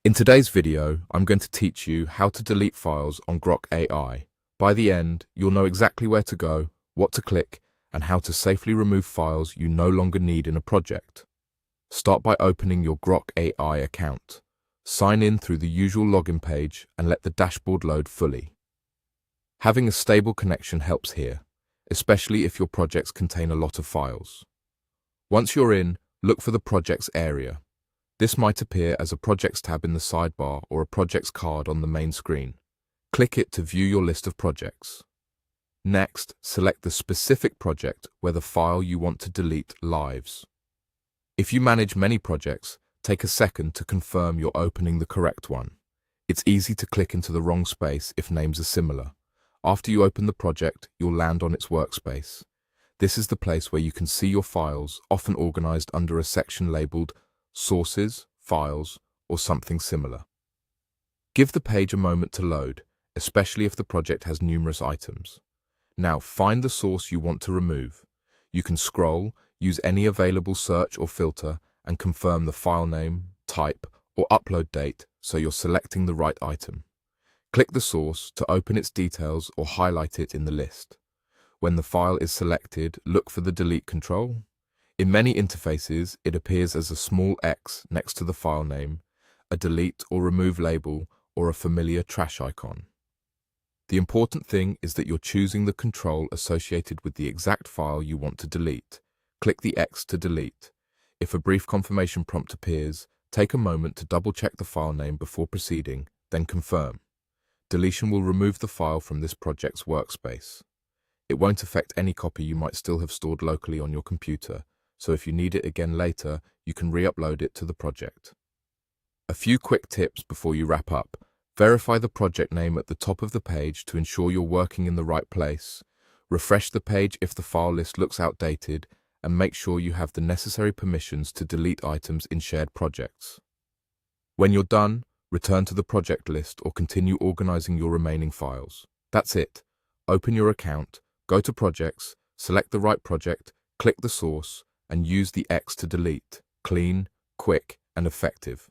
In today's video, I'm going to teach you how to delete files on Grok AI. By the end, you'll know exactly where to go, what to click, and how to safely remove files you no longer need in a project. Start by opening your Grok AI account. Sign in through the usual login page and let the dashboard load fully. Having a stable connection helps here, especially if your projects contain a lot of files. Once you're in, look for the Projects area. This might appear as a Projects tab in the sidebar or a Projects card on the main screen. Click it to view your list of projects. Next, select the specific project where the file you want to delete lives. If you manage many projects, take a second to confirm you're opening the correct one. It's easy to click into the wrong space if names are similar. After you open the project, you'll land on its workspace. This is the place where you can see your files, often organized under a section labeled Sources, Files, or something similar. Give the page a moment to load, especially if the project has numerous items. Now find the source you want to remove. You can scroll, use any available search or filter, and confirm the file name, type, or upload date so you're selecting the right item. Click the source to open its details or highlight it in the list. When the file is selected, look for the delete control. In many interfaces, it appears as a small X next to the file name, a delete or remove label, or a familiar trash icon. The important thing is that you're choosing the control associated with the exact file you want to delete. Click the X to delete. If a brief confirmation prompt appears, take a moment to double-check the file name before proceeding, then confirm. Deletion will remove the file from this project's workspace. It won't affect any copy you might still have stored locally on your computer, so if you need it again later, you can re-upload it to the project. A few quick tips before you wrap up. Verify the project name at the top of the page to ensure you're working in the right place. Refresh the page if the file list looks outdated, and make sure you have the necessary permissions to delete items in shared projects. When you're done, return to the project list or continue organizing your remaining files. That's it. Open your account, go to Projects, select the right project, click the source, and use the X to delete. Clean, quick, and effective.